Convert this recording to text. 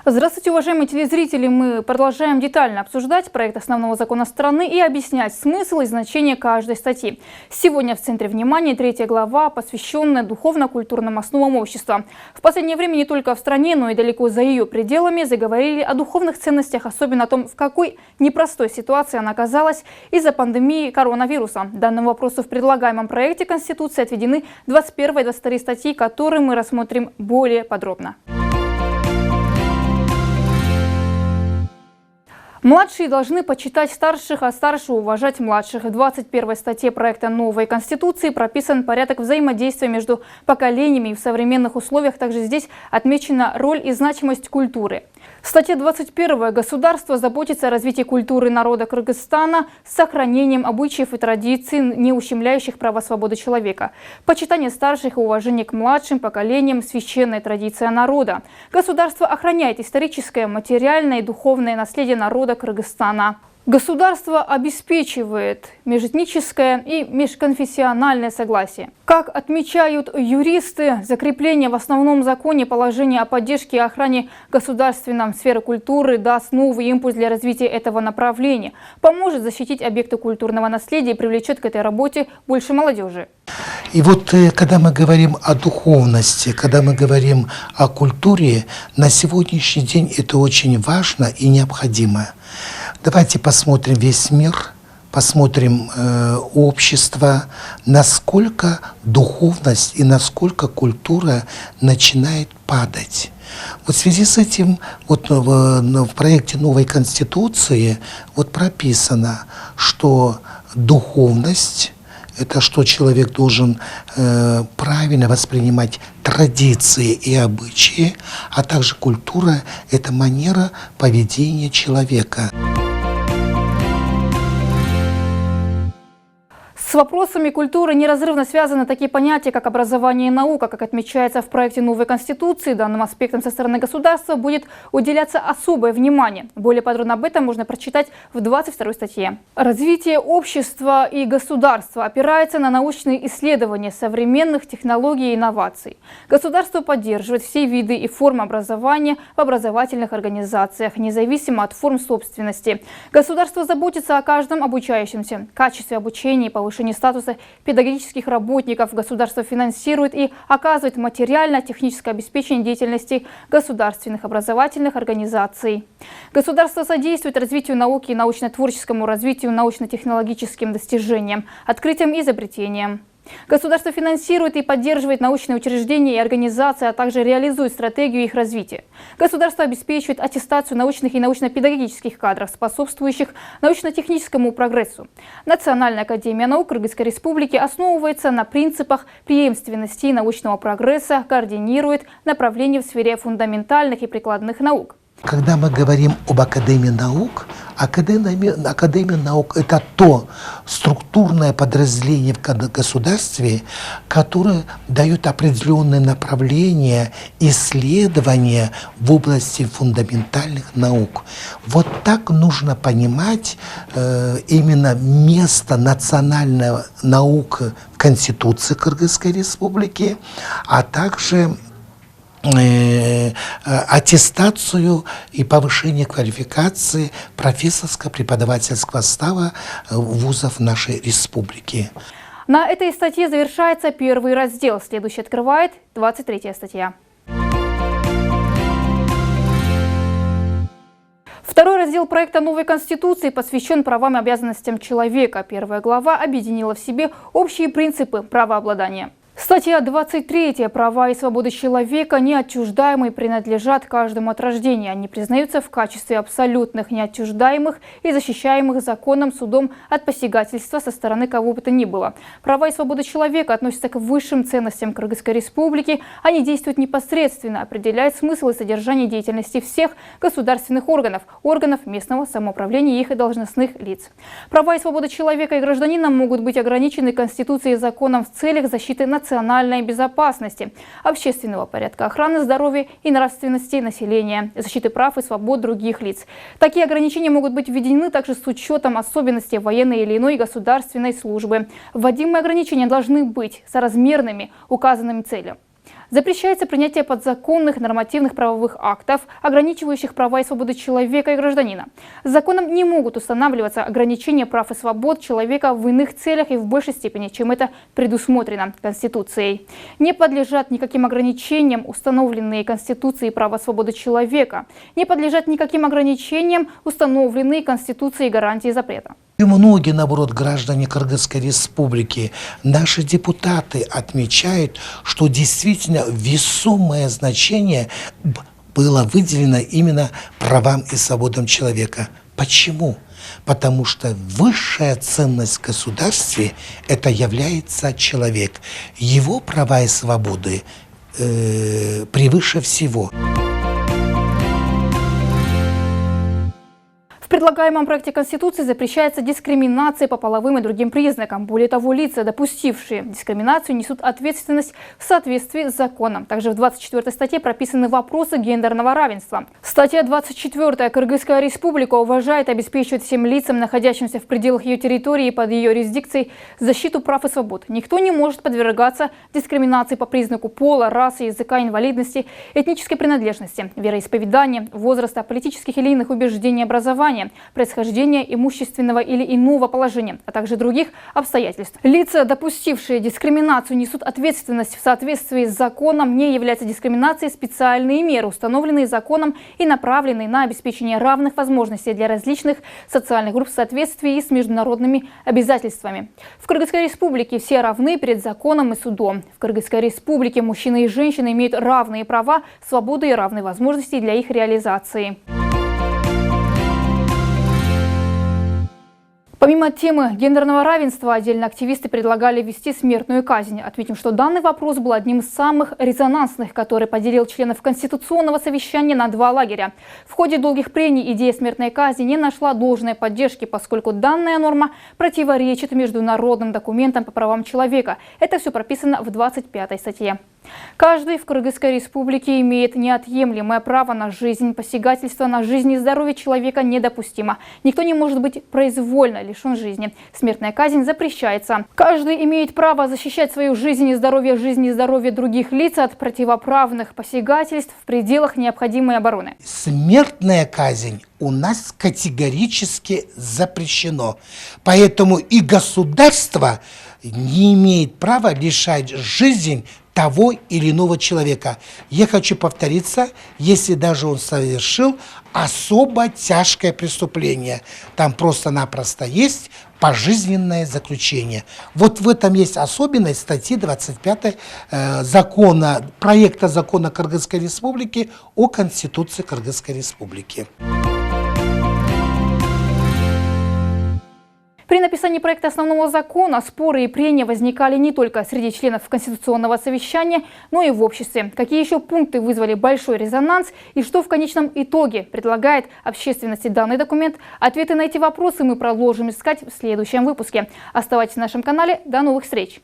Здравствуйте, уважаемые телезрители! Мы продолжаем детально обсуждать проект основного закона страны и объяснять смысл и значение каждой статьи. Сегодня в центре внимания 3 глава, посвященная духовно-культурным основам общества. В последнее время не только в стране, но и далеко за ее пределами заговорили о духовных ценностях, особенно о том, в какой непростой ситуации она оказалась из-за пандемии коронавируса. Данному вопросу в предлагаемом проекте Конституции отведены 21 и 22 статьи, которые мы рассмотрим более подробно. Младшие должны почитать старших, а старшие уважать младших. В 21 статье проекта новой Конституции прописан порядок взаимодействия между поколениями и в современных условиях. Также здесь отмечена роль и значимость культуры. Статья 21. Государство заботится о развитии культуры народа Кыргызстана с сохранением обычаев и традиций, не ущемляющих права свободы человека. Почитание старших и уважение к младшим поколениям – священная традиция народа. Государство охраняет историческое, материальное и духовное наследие народа Кыргызстана. Государство обеспечивает межэтническое и межконфессиональное согласие. Как отмечают юристы, закрепление в основном законе положения о поддержке и охране государственной сферы культуры даст новый импульс для развития этого направления, поможет защитить объекты культурного наследия и привлечет к этой работе больше молодежи. И вот когда мы говорим о духовности, когда мы говорим о культуре, на сегодняшний день это очень важно и необходимо. Давайте посмотрим весь мир, посмотрим общество, насколько духовность и насколько культура начинает падать. Вот в связи с этим вот в проекте новой Конституции вот прописано, что духовность – это что человек должен правильно воспринимать традиции и обычаи, а также культура – это манера поведения человека. С вопросами культуры неразрывно связаны такие понятия, как образование и наука. Как отмечается в проекте новой Конституции, данным аспектам со стороны государства будет уделяться особое внимание. Более подробно об этом можно прочитать в 22 статье. Развитие общества и государства опирается на научные исследования современных технологий и инноваций. Государство поддерживает все виды и формы образования в образовательных организациях, независимо от форм собственности. Государство заботится о каждом обучающемся, качестве обучения и повышении статуса педагогических работников. Государство финансирует и оказывает материально-техническое обеспечение деятельности государственных образовательных организаций. Государство содействует развитию науки и научно-творческому развитию, научно-технологическим достижениям, открытиям и изобретениям. Государство финансирует и поддерживает научные учреждения и организации, а также реализует стратегию их развития. Государство обеспечивает аттестацию научных и научно-педагогических кадров, способствующих научно-техническому прогрессу. Национальная академия наук Кыргызской Республики основывается на принципах преемственности и научного прогресса, координирует направления в сфере фундаментальных и прикладных наук. Когда мы говорим об Академии наук, Академия наук – это то структурное подразделение в государстве, которое дает определенные направления исследования в области фундаментальных наук. Вот так нужно понимать именно место национальной науки в Конституции Кыргызской Республики, а также аттестацию и повышение квалификации профессорско-преподавательского состава вузов нашей республики. На этой статье завершается первый раздел. Следующий открывает 23 статья. Второй раздел проекта новой Конституции посвящен правам и обязанностям человека. Первая глава объединила в себе общие принципы правообладания. Статья 23. Права и свободы человека неотчуждаемые принадлежат каждому от рождения. Они признаются в качестве абсолютных, неотчуждаемых и защищаемых законом, судом от посягательства со стороны кого бы то ни было. Права и свободы человека относятся к высшим ценностям Кыргызской Республики. Они действуют непосредственно, определяют смысл и содержание деятельности всех государственных органов местного самоуправления и их должностных лиц. Права и свободы человека и гражданина могут быть ограничены Конституцией и законом в целях защиты национальной безопасности, общественного порядка, охраны здоровья и нравственности населения, защиты прав и свобод других лиц. Такие ограничения могут быть введены также с учетом особенностей военной или иной государственной службы. Вводимые ограничения должны быть соразмерными указанным целям. Запрещается принятие подзаконных нормативных правовых актов, ограничивающих права и свободы человека и гражданина. Законом не могут устанавливаться ограничения прав и свобод человека в иных целях и в большей степени, чем это предусмотрено Конституцией. Не подлежат никаким ограничениям установленные Конституцией права и свободы человека. Не подлежат никаким ограничениям установленные Конституцией гарантии запрета. И многие, наоборот, граждане Кыргызской республики, наши депутаты отмечают, что действительно весомое значение было выделено именно правам и свободам человека. Почему? Потому что высшая ценность в государстве – это является человек. Его права и свободы превыше всего. В предлагаемом проекте Конституции запрещается дискриминация по половым и другим признакам. Более того, лица, допустившие дискриминацию, несут ответственность в соответствии с законом. Также в 24 статье прописаны вопросы гендерного равенства. Статья 24. Кыргызская республика уважает и обеспечивает всем лицам, находящимся в пределах ее территории и под ее юрисдикцией, защиту прав и свобод. Никто не может подвергаться дискриминации по признаку пола, расы, языка, инвалидности, этнической принадлежности, вероисповедания, возраста, политических или иных убеждений, образования, происхождения, имущественного или иного положения, а также других обстоятельств. Лица, допустившие дискриминацию, несут ответственность в соответствии с законом. Не является дискриминацией специальные меры, установленные законом и направленные на обеспечение равных возможностей для различных социальных групп в соответствии с международными обязательствами. В Кыргызской республике все равны перед законом и судом. В Кыргызской республике мужчины и женщины имеют равные права, свободы и равные возможности для их реализации. Помимо темы гендерного равенства, отдельно активисты предлагали ввести смертную казнь. Отметим, что данный вопрос был одним из самых резонансных, который поделил членов Конституционного совещания на два лагеря. В ходе долгих прений идея смертной казни не нашла должной поддержки, поскольку данная норма противоречит международным документам по правам человека. Это все прописано в 25 статье. Каждый в Кыргызской республике имеет неотъемлемое право на жизнь. Посягательство на жизнь и здоровье человека недопустимо. Никто не может быть произвольно лишен жизни. Смертная казнь запрещается. Каждый имеет право защищать свою жизнь и здоровье других лиц от противоправных посягательств в пределах необходимой обороны. Смертная казнь у нас категорически запрещено. Поэтому и государство не имеет права лишать жизнь того или иного человека. Я хочу повториться, если даже он совершил особо тяжкое преступление, там просто-напросто есть пожизненное заключение. Вот в этом есть особенность статьи 25 проекта закона Кыргызской республики о Конституции Кыргызской республики. При написании проекта основного закона споры и прения возникали не только среди членов Конституционного совещания, но и в обществе. Какие еще пункты вызвали большой резонанс и что в конечном итоге предлагает общественности данный документ? Ответы на эти вопросы мы продолжим искать в следующем выпуске. Оставайтесь на нашем канале. До новых встреч!